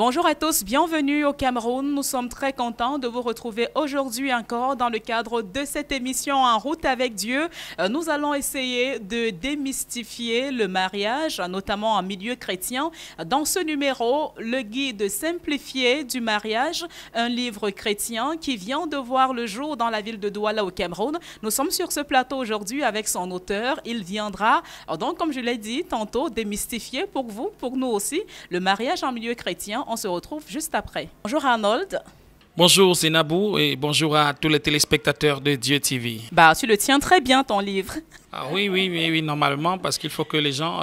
Bonjour à tous, bienvenue au Cameroun. Nous sommes très contents de vous retrouver aujourd'hui encore dans le cadre de cette émission En route avec Dieu. Nous allons essayer de démystifier le mariage, notamment en milieu chrétien. Dans ce numéro, le guide simplifié du mariage, un livre chrétien qui vient de voir le jour dans la ville de Douala au Cameroun. Nous sommes sur ce plateau aujourd'hui avec son auteur. Il viendra, donc comme je l'ai dit tantôt, démystifier pour vous, pour nous aussi, le mariage en milieu chrétien. On se retrouve juste après. Bonjour Arnold. Bonjour Zénabou et bonjour à tous les téléspectateurs de Dieu TV. Tu le tiens très bien ton livre. Ah, oui, normalement, parce qu'il faut que les gens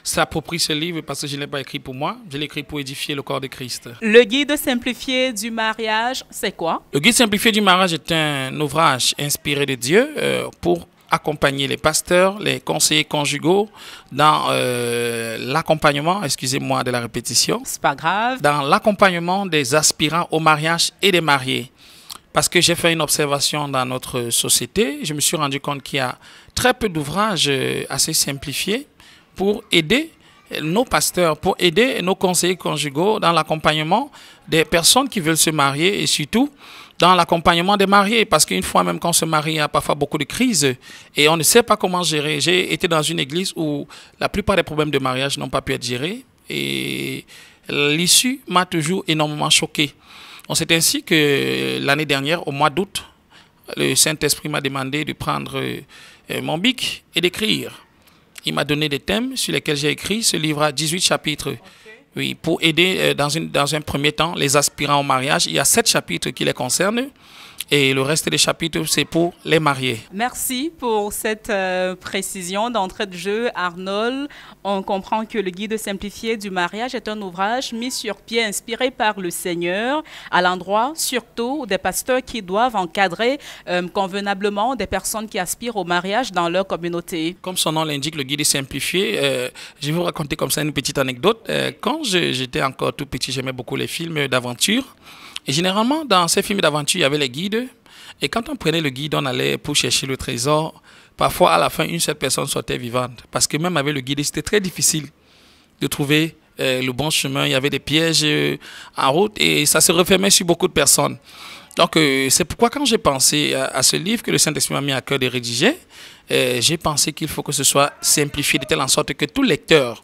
s'approprient ce livre parce que je ne l'ai pas écrit pour moi, je l'ai écrit pour édifier le corps de Christ. Le guide simplifié du mariage, c'est quoi? Le guide simplifié du mariage est un ouvrage inspiré de Dieu pour accompagner les pasteurs, les conseillers conjugaux dans l'accompagnement, excusez-moi de la répétition, c'est pas grave, dans l'accompagnement des aspirants au mariage et des mariés. Parce que j'ai fait une observation dans notre société, je me suis rendu compte qu'il y a très peu d'ouvrages assez simplifiés pour aider nos pasteurs, pour aider nos conseillers conjugaux dans l'accompagnement des personnes qui veulent se marier et surtout dans l'accompagnement des mariés. Parce qu'une fois même qu'on se marie, il y a parfois beaucoup de crises et on ne sait pas comment gérer. J'ai été dans une église où la plupart des problèmes de mariage n'ont pas pu être gérés et l'issue m'a toujours énormément choqué. C'est ainsi que l'année dernière, au mois d'août, le Saint-Esprit m'a demandé de prendre mon bic et d'écrire. Il m'a donné des thèmes sur lesquels j'ai écrit ce livre à 18 chapitres. Okay. Oui, pour aider dans un premier temps les aspirants au mariage. Il y a 7 chapitres qui les concernent. Et le reste des chapitres, c'est pour les mariés. Merci pour cette précision d'entrée de jeu, Arnold. On comprend que le guide simplifié du mariage est un ouvrage mis sur pied, inspiré par le Seigneur, à l'endroit surtout des pasteurs qui doivent encadrer convenablement des personnes qui aspirent au mariage dans leur communauté. Comme son nom l'indique, le guide est simplifié. Je vais vous raconter comme ça une petite anecdote. Quand j'étais encore tout petit, j'aimais beaucoup les films d'aventure. Et généralement, dans ces films d'aventure, il y avait les guides. Et quand on prenait le guide, on allait pour chercher le trésor. Parfois, à la fin, une seule personne sortait vivante. Parce que même avec le guide, c'était très difficile de trouver le bon chemin. Il y avait des pièges en route et ça se refermait sur beaucoup de personnes. Donc, c'est pourquoi quand j'ai pensé à ce livre que le Saint-Esprit m'a mis à cœur de rédiger, j'ai pensé qu'il faut que ce soit simplifié de telle en sorte que tout lecteur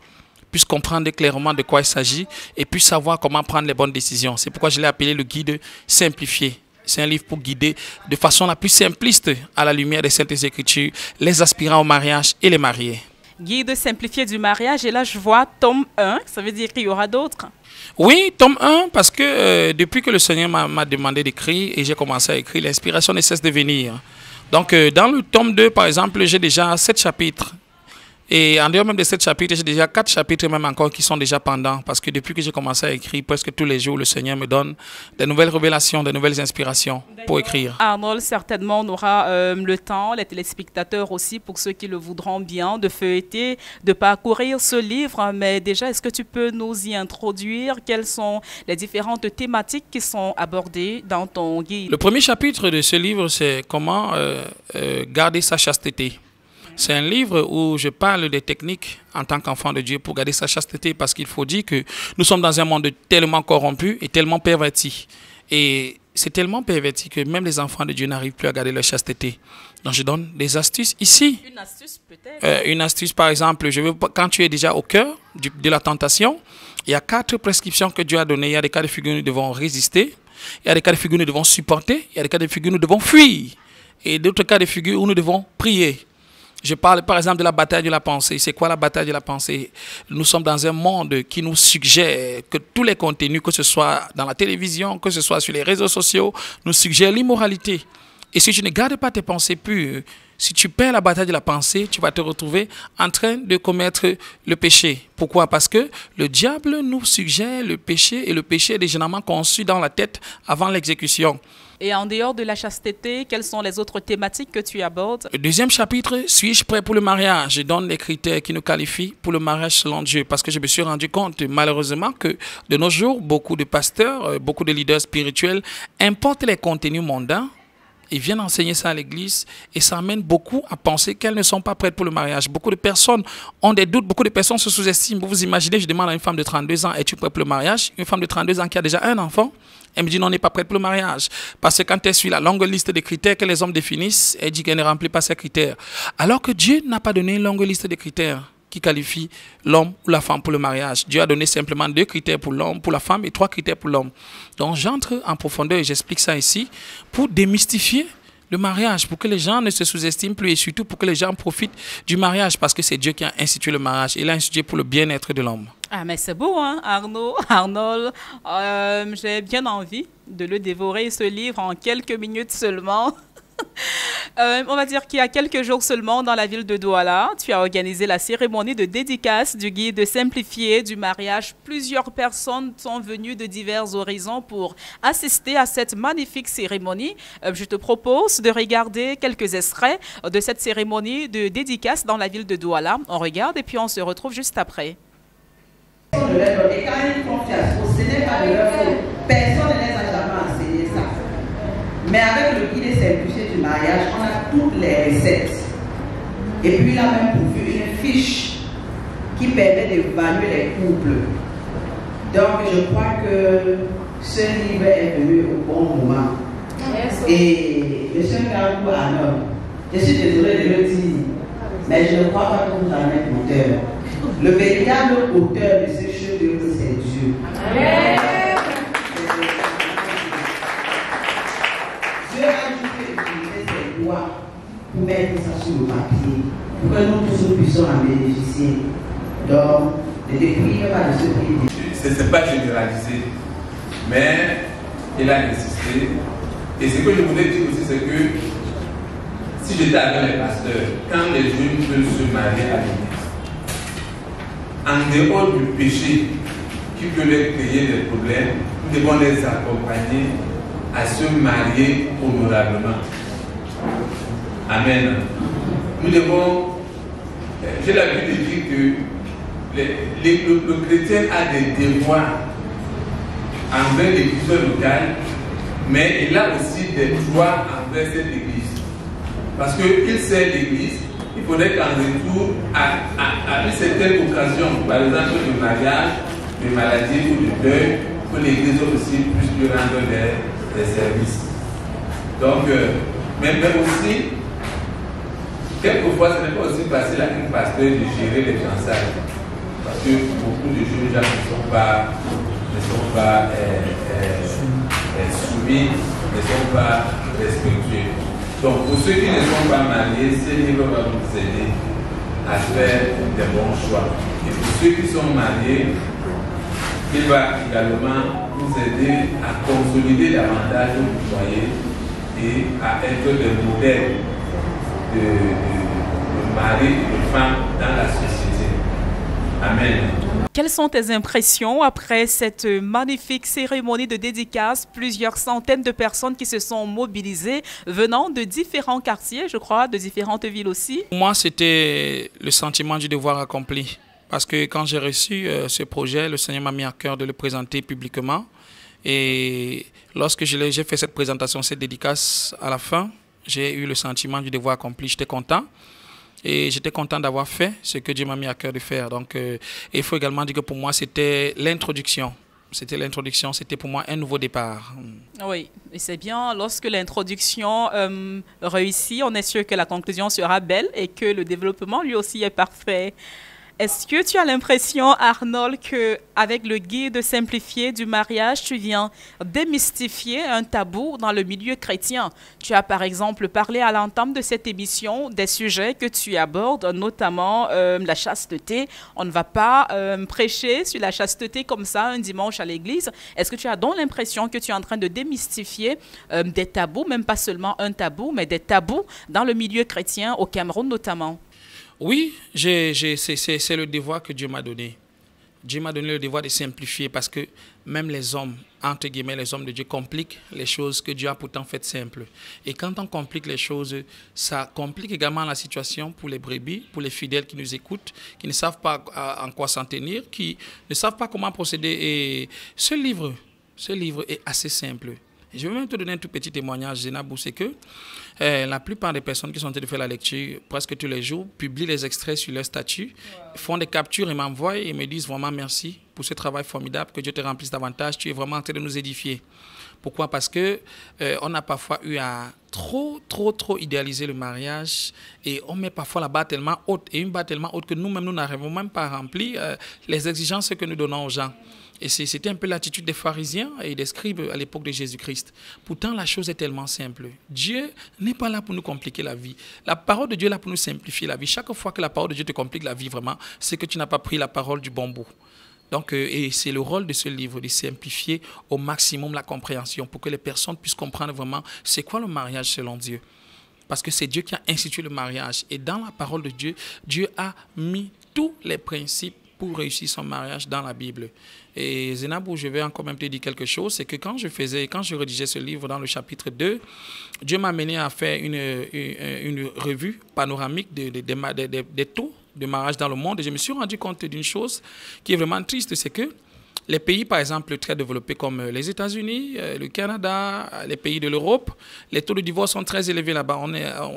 puisse comprendre clairement de quoi il s'agit et puisse savoir comment prendre les bonnes décisions. C'est pourquoi je l'ai appelé le guide simplifié. C'est un livre pour guider de façon la plus simpliste à la lumière des Saintes Écritures les aspirants au mariage et les mariés. Guide simplifié du mariage, et là je vois tome 1, ça veut dire qu'il y aura d'autres? Oui, tome 1, parce que depuis que le Seigneur m'a demandé d'écrire et j'ai commencé à écrire, l'inspiration ne cesse de venir. Donc dans le tome 2, par exemple, j'ai déjà 7 chapitres. Et en dehors même de 7 chapitres, j'ai déjà 4 chapitres même encore qui sont déjà pendants. Parce que depuis que j'ai commencé à écrire, presque tous les jours, le Seigneur me donne de nouvelles révélations, de nouvelles inspirations pour écrire. Arnold, certainement, on aura le temps, les téléspectateurs aussi, pour ceux qui le voudront bien, de feuilleter, de parcourir ce livre. Mais déjà, est-ce que tu peux nous y introduire? Quelles sont les différentes thématiques qui sont abordées dans ton guide? Le premier chapitre de ce livre, c'est comment garder sa chasteté. C'est un livre où je parle des techniques en tant qu'enfant de Dieu pour garder sa chasteté parce qu'il faut dire que nous sommes dans un monde tellement corrompu et tellement perverti. Et c'est tellement perverti que même les enfants de Dieu n'arrivent plus à garder leur chasteté. Donc je donne des astuces ici. Une astuce peut-être? Une astuce par exemple, quand tu es déjà au cœur de la tentation, il y a 4 prescriptions que Dieu a données. Il y a des cas de figure où nous devons résister. Il y a des cas de figure où nous devons supporter. Il y a des cas de figure où nous devons fuir. Et d'autres cas de figure où nous devons prier. Je parle par exemple de la bataille de la pensée. C'est quoi la bataille de la pensée? Nous sommes dans un monde qui nous suggère que tous les contenus, que ce soit dans la télévision, que ce soit sur les réseaux sociaux, nous suggèrent l'immoralité. Et si tu ne gardes pas tes pensées pures, si tu perds la bataille de la pensée, tu vas te retrouver en train de commettre le péché. Pourquoi? Parce que le diable nous suggère le péché et le péché est généralement conçu dans la tête avant l'exécution. Et en dehors de la chasteté, quelles sont les autres thématiques que tu abordes? Le deuxième chapitre, suis-je prêt pour le mariage? Je donne les critères qui nous qualifient pour le mariage selon Dieu. Parce que je me suis rendu compte, malheureusement, que de nos jours, beaucoup de pasteurs, beaucoup de leaders spirituels importent les contenus mondains ils viennent enseigner ça à l'église et ça amène beaucoup à penser qu'elles ne sont pas prêtes pour le mariage. Beaucoup de personnes ont des doutes, beaucoup de personnes se sous-estiment. Vous vous imaginez, je demande à une femme de 32 ans, es-tu prête pour le mariage? Une femme de 32 ans qui a déjà un enfant, elle me dit non, on n'est pas prête pour le mariage. Parce que quand elle suit la longue liste de critères que les hommes définissent, elle dit qu'elle ne remplit pas ces critères. Alors que Dieu n'a pas donné une longue liste de critères qui qualifie l'homme ou la femme pour le mariage. Dieu a donné simplement 2 critères pour l'homme, pour la femme et 3 critères pour l'homme. Donc j'entre en profondeur et j'explique ça ici pour démystifier le mariage, pour que les gens ne se sous-estiment plus et surtout pour que les gens profitent du mariage parce que c'est Dieu qui a institué le mariage. Il l'a institué pour le bien-être de l'homme. Ah, mais c'est beau, hein, Arnold. J'ai bien envie de le dévorer, ce livre, en quelques minutes seulement. On va dire qu'il y a quelques jours seulement, dans la ville de Douala, tu as organisé la cérémonie de dédicace du guide simplifié du mariage. Plusieurs personnes sont venues de divers horizons pour assister à cette magnifique cérémonie. Je te propose de regarder quelques extraits de cette cérémonie de dédicace dans la ville de Douala. On regarde et puis on se retrouve juste après. De leur donner quand même une confiance, ce n'est pas de leur faute. Personne ne les a jamais enseigné ça. Mais avec le guide simplifié du mariage, on a toutes les recettes. Et puis il a même pourvu une fiche qui permet d'évaluer les couples. Donc je crois que ce livre est venu au bon moment. Et M. Ngarou Arnold, je suis désolé de le dire, mais je ne crois pas que vous en êtes auteur. Le véritable auteur de ce chef-d'œuvre, c'est Dieu. Amen. Dieu a juste utilisé ses doigts pour mettre ça sur le papier, pour que nous tous puissions en bénéficier. Donc, ne déprive pas de ce prix. Ce n'est pas généralisé, mais il a insisté. Et ce que je voulais dire aussi, c'est que si j'étais avec les pasteurs, quand les jeunes veulent se marier à l'église, en dehors du péché qui peut leur créer des problèmes, nous devons les accompagner à se marier honorablement. Amen. Nous devons, j'ai l'habitude de dire que le chrétien a des devoirs envers l'église locale, mais il a aussi des droits envers cette église. Parce qu'il sert l'église, il faudrait qu'en retour, à une certaine occasion, par exemple de mariage, de maladie ou de deuil, que l'église aussi puisse lui rendre des services. Donc, mais aussi, quelquefois, ce n'est pas aussi facile à un pasteur de gérer les fiançailles. Parce que beaucoup de jeunes gens ne sont pas soumis, ne sont pas respectueux. Donc, pour ceux qui ne sont pas mariés, ce livre va vous aider à faire des bons choix. Et pour ceux qui sont mariés, il va également vous aider à consolider davantage vos foyers et à être des modèles de mari et de femme dans la société. Amen. Quelles sont tes impressions après cette magnifique cérémonie de dédicace? Plusieurs centaines de personnes qui se sont mobilisées venant de différents quartiers, je crois, de différentes villes aussi. Pour moi, c'était le sentiment du devoir accompli. Parce que quand j'ai reçu ce projet, le Seigneur m'a mis à cœur de le présenter publiquement. Et lorsque j'ai fait cette présentation, cette dédicace, à la fin, j'ai eu le sentiment du devoir accompli. J'étais content. Et j'étais content d'avoir fait ce que Dieu m'a mis à cœur de faire. Donc, il faut également dire que pour moi, c'était l'introduction. C'était l'introduction, c'était pour moi un nouveau départ. Oui, et c'est bien, lorsque l'introduction réussit, on est sûr que la conclusion sera belle et que le développement lui aussi est parfait. Est-ce que tu as l'impression, Arnold, qu'avec le guide simplifié du mariage, tu viens démystifier un tabou dans le milieu chrétien? Tu as par exemple parlé à l'entame de cette émission des sujets que tu abordes, notamment la chasteté. On ne va pas prêcher sur la chasteté comme ça un dimanche à l'église. Est-ce que tu as donc l'impression que tu es en train de démystifier des tabous, même pas seulement un tabou, mais des tabous dans le milieu chrétien, au Cameroun notamment? Oui, c'est le devoir que Dieu m'a donné. Dieu m'a donné le devoir de simplifier parce que même les hommes, entre guillemets, les hommes de Dieu compliquent les choses que Dieu a pourtant faites simples. Et quand on complique les choses, ça complique également la situation pour les brebis, pour les fidèles qui nous écoutent, qui ne savent pas en quoi s'en tenir, qui ne savent pas comment procéder. Et ce livre est assez simple. Je vais même te donner un tout petit témoignage, Zenabou, c'est que la plupart des personnes qui sont en train de faire la lecture, presque tous les jours, publient les extraits sur leur statut, font des captures et m'envoient et me disent vraiment merci pour ce travail formidable, que Dieu te remplisse davantage, tu es vraiment en train de nous édifier. Pourquoi? Parce que on a parfois eu à trop idéaliser le mariage et on met parfois la barre tellement haute et une barre tellement haute que nous-mêmes, nous n'arrivons même pas à remplir les exigences que nous donnons aux gens. Et c'était un peu l'attitude des pharisiens et des scribes à l'époque de Jésus-Christ. Pourtant, la chose est tellement simple. Dieu n'est pas là pour nous compliquer la vie. La parole de Dieu est là pour nous simplifier la vie. Chaque fois que la parole de Dieu te complique la vie, vraiment, c'est que tu n'as pas pris la parole du bon bout. Donc, et c'est le rôle de ce livre, de simplifier au maximum la compréhension pour que les personnes puissent comprendre vraiment c'est quoi le mariage selon Dieu. Parce que c'est Dieu qui a institué le mariage. Et dans la parole de Dieu, Dieu a mis tous les principes pour réussir son mariage dans la Bible. Et Zenabou, je vais encore même te dire quelque chose, c'est que quand je rédigeais ce livre dans le chapitre 2, Dieu m'a amené à faire une revue panoramique des taux de mariage dans le monde. Et je me suis rendu compte d'une chose qui est vraiment triste, c'est que les pays, par exemple, très développés comme les États-Unis, le Canada, les pays de l'Europe, les taux de divorce sont très élevés là-bas.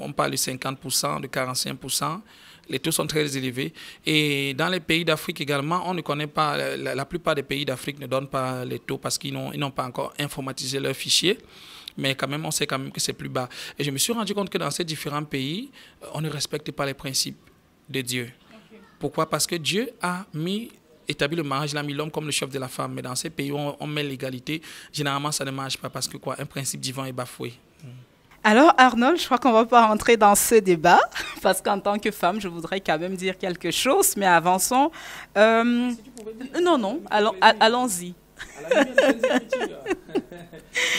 On parle de 50%, de 45%. Les taux sont très élevés. Et dans les pays d'Afrique également, on ne connaît pas, la plupart des pays d'Afrique ne donnent pas les taux parce qu'ils n'ont pas encore informatisé leurs fichiers. Mais quand même, on sait quand même que c'est plus bas. Et je me suis rendu compte que dans ces différents pays, on ne respecte pas les principes de Dieu. Okay. Pourquoi? Parce que Dieu a établi le mariage, il a mis l'homme comme le chef de la femme. Mais dans ces pays où on met l'égalité, généralement, ça ne marche pas parce que quoi? Un principe divin est bafoué. Alors Arnold, je crois qu'on ne va pas rentrer dans ce débat, parce qu'en tant que femme, je voudrais quand même dire quelque chose, mais avançons. Non, allons-y.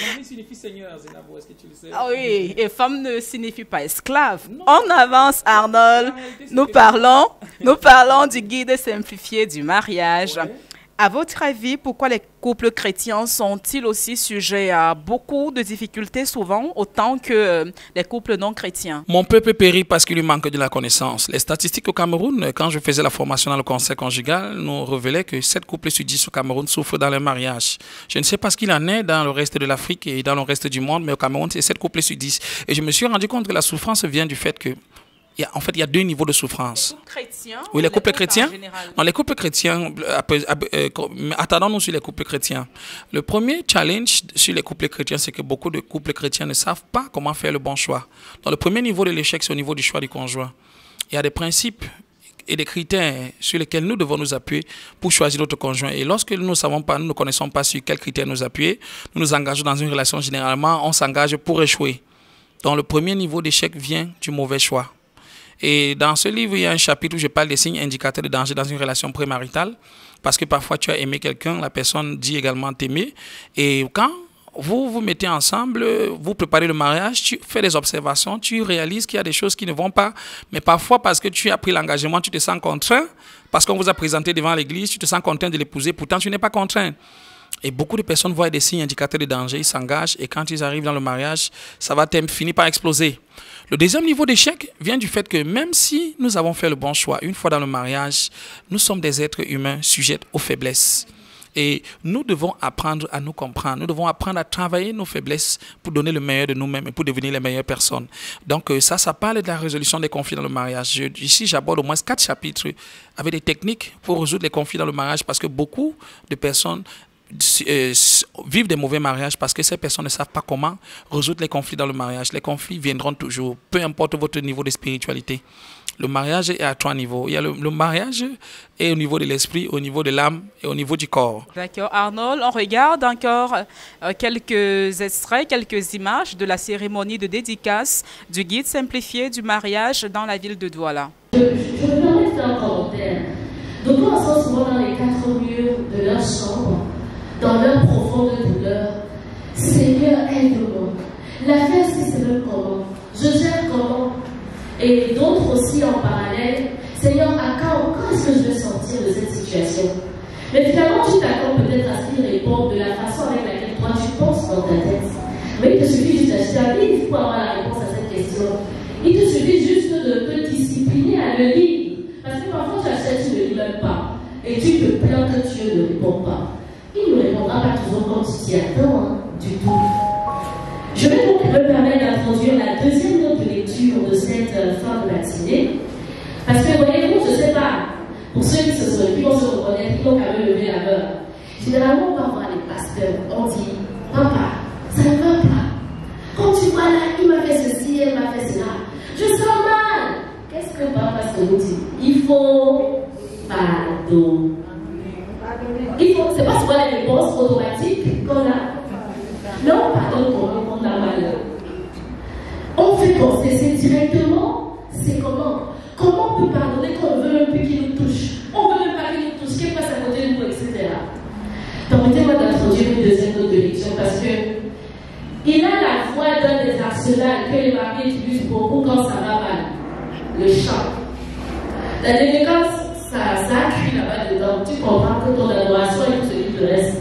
Mari signifie seigneur, Zenabou, est-ce que tu le sais? Ah oui, et femme ne signifie pas esclave. Non. On avance, Arnold. Nous parlons du guide simplifié du mariage. Ouais. À votre avis, pourquoi les couples chrétiens sont-ils aussi sujets à beaucoup de difficultés souvent, autant que les couples non chrétiens? Mon peuple périt parce qu'il lui manque de la connaissance. Les statistiques au Cameroun, quand je faisais la formation dans le conseil conjugal, nous révélaient que 7 couples sur 10 au Cameroun souffrent dans leur mariage. Je ne sais pas ce qu'il en est dans le reste de l'Afrique et dans le reste du monde, mais au Cameroun, c'est 7 couples sur 10. Et je me suis rendu compte que la souffrance vient du fait que en fait, il y a 2 niveaux de souffrance. Les couples chrétiens? Oui, les couples chrétiens. Non, les couples chrétiens, attendons-nous sur les couples chrétiens. Le premier challenge sur les couples chrétiens, c'est que beaucoup de couples chrétiens ne savent pas comment faire le bon choix. Donc, le premier niveau de l'échec, c'est au niveau du choix du conjoint. Il y a des principes et des critères sur lesquels nous devons nous appuyer pour choisir notre conjoint. Et lorsque nous ne savons pas, nous ne connaissons pas sur quels critères nous appuyer, nous nous engageons dans une relation, généralement, on s'engage pour échouer. Donc, le premier niveau d'échec vient du mauvais choix. Et dans ce livre, il y a un chapitre où je parle des signes indicateurs de danger dans une relation prémaritale. Parce que parfois, tu as aimé quelqu'un, la personne dit également t'aimer. Et quand vous vous mettez ensemble, vous préparez le mariage, tu fais des observations, tu réalises qu'il y a des choses qui ne vont pas. Mais parfois, parce que tu as pris l'engagement, tu te sens contraint. Parce qu'on vous a présenté devant l'église, tu te sens contraint de l'épouser. Pourtant, tu n'es pas contraint. Et beaucoup de personnes voient des signes indicateurs de danger, ils s'engagent et quand ils arrivent dans le mariage, ça va finir par exploser. Le deuxième niveau d'échec vient du fait que même si nous avons fait le bon choix, une fois dans le mariage, nous sommes des êtres humains sujets aux faiblesses. Et nous devons apprendre à nous comprendre. Nous devons apprendre à travailler nos faiblesses pour donner le meilleur de nous-mêmes et pour devenir les meilleures personnes. Donc ça parle de la résolution des conflits dans le mariage. Ici, j'aborde au moins 4 chapitres avec des techniques pour résoudre les conflits dans le mariage parce que beaucoup de personnes vivent des mauvais mariages parce que ces personnes ne savent pas comment résoudre les conflits dans le mariage. Les conflits viendront toujours, peu importe votre niveau de spiritualité. Le mariage est à 3 niveaux. Il y a le mariage est au niveau de l'esprit, au niveau de l'âme et au niveau du corps. D'accord. Arnold, on regarde encore quelques extraits, quelques images de la cérémonie de dédicace du guide simplifié du mariage dans la ville de Douala. Je me permets de faire un commentaire. Beaucoup en sont souvent dans les 4 murs de leur chambre, dans leur profonde douleur. Seigneur, aide-moi. La fête, c'est même comment? Je gère comment? Et d'autres aussi en parallèle. Seigneur, à quand est-ce que je vais sortir de cette situation? Mais finalement, tu t'accordes peut-être à ce qu'il répond de la façon avec laquelle toi tu penses dans ta tête. Mais il te suffit juste d'acheter un livre pour avoir la réponse à cette question. Il te suffit juste de te discipliner à le lire. Parce que parfois, tu achètes, tu ne lis même pas. Et tu te plains que Dieu ne répond pas. Il ne répondra pas toujours comme tu t'y attends, du tout. Généralement, on va voir les pasteurs, on dit, papa, ça ne va pas. Quand tu vois là, il m'a fait ceci, elle m'a fait cela. Je sens mal. Qu'est-ce que papa se nous dit? Il faut pardon. C'est pas souvent la réponse automatique qu'on a. Non, pardon, on a mal. On fait penser, c'est directement, c'est comment? Comment on peut pardonner quand on veut un peu qu'il nous touche? On veut même pas qu'il nous touche, qu'il passe à côté de nous, etc. Permettez-moi d'introduire une deuxième note de lecture parce que il a la voix d'un des arsenals que les mariés utilisent beaucoup quand ça va mal. Le chant. La délinquance, ça crie là-bas dedans. Tu comprends que ton adoration est pour celui qui te reste.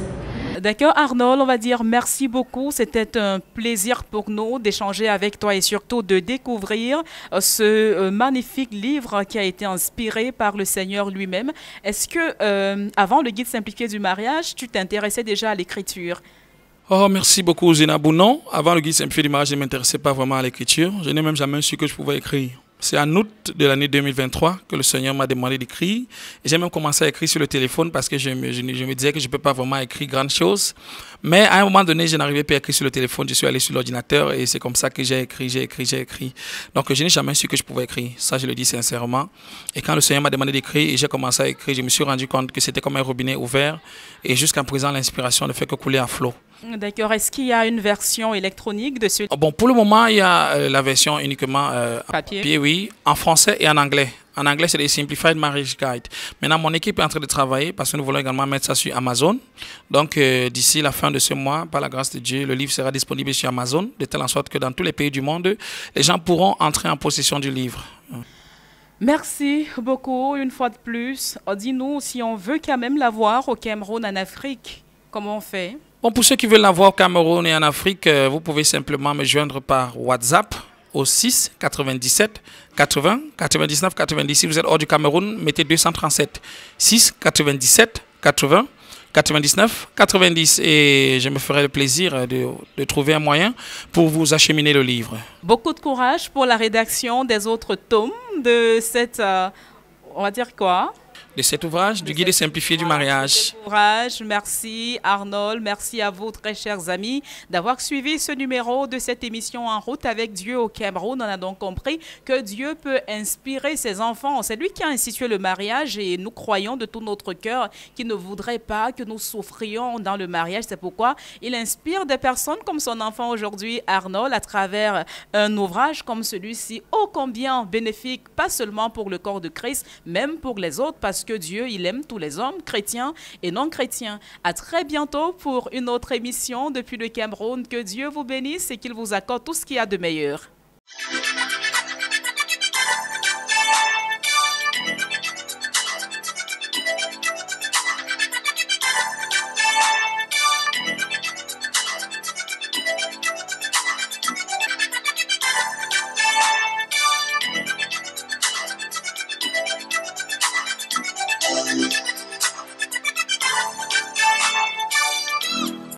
D'accord, Arnold, on va dire merci beaucoup. C'était un plaisir pour nous d'échanger avec toi et surtout de découvrir ce magnifique livre qui a été inspiré par le Seigneur lui-même. Est-ce que, avant le guide simplifié du mariage, tu t'intéressais déjà à l'écriture? Oh, merci beaucoup, Zénabou. Non, avant le guide simplifié du mariage, je ne m'intéressais pas vraiment à l'écriture. Je n'ai même jamais su que je pouvais écrire. C'est en août de l'année 2023 que le Seigneur m'a demandé d'écrire. J'ai même commencé à écrire sur le téléphone parce que je me disais que je ne peux pas vraiment écrire grandes choses. Mais à un moment donné, je n'arrivais pas à écrire sur le téléphone. Je suis allé sur l'ordinateur et c'est comme ça que j'ai écrit. Donc, je n'ai jamais su que je pouvais écrire. Ça, je le dis sincèrement. Et quand le Seigneur m'a demandé d'écrire et j'ai commencé à écrire, je me suis rendu compte que c'était comme un robinet ouvert. Et jusqu'à présent, l'inspiration ne fait que couler à flot. D'accord. Est-ce qu'il y a une version électronique de ce... Bon, pour le moment, il y a la version uniquement papier, oui, en français et en anglais. En anglais, c'est les Simplified Marriage Guide. Maintenant, mon équipe est en train de travailler parce que nous voulons également mettre ça sur Amazon. Donc, d'ici la fin de ce mois, par la grâce de Dieu, le livre sera disponible sur Amazon, de telle en sorte que dans tous les pays du monde, les gens pourront entrer en possession du livre. Merci beaucoup, une fois de plus. Dis-nous, si on veut quand même l'avoir au Cameroun, en Afrique, comment on fait? Bon, pour ceux qui veulent l'avoir au Cameroun et en Afrique, vous pouvez simplement me joindre par WhatsApp au 6 97 80 99 90. Si vous êtes hors du Cameroun, mettez 237 6 97 80 99 90 et je me ferai le plaisir de trouver un moyen pour vous acheminer le livre. Beaucoup de courage pour la rédaction des autres tomes de cette, on va dire quoi? De cet ouvrage, du guide simplifié du mariage. Courage, merci Arnold, merci à vous très chers amis d'avoir suivi ce numéro de cette émission En route avec Dieu au Cameroun. On a donc compris que Dieu peut inspirer ses enfants. C'est lui qui a institué le mariage et nous croyons de tout notre cœur qu'il ne voudrait pas que nous souffrions dans le mariage. C'est pourquoi il inspire des personnes comme son enfant aujourd'hui, Arnold, à travers un ouvrage comme celui-ci, ô combien bénéfique, pas seulement pour le corps de Christ, même pour les autres, parce que Dieu, il aime tous les hommes, chrétiens et non chrétiens. À très bientôt pour une autre émission depuis le Cameroun. Que Dieu vous bénisse et qu'il vous accorde tout ce qu'il y a de meilleur.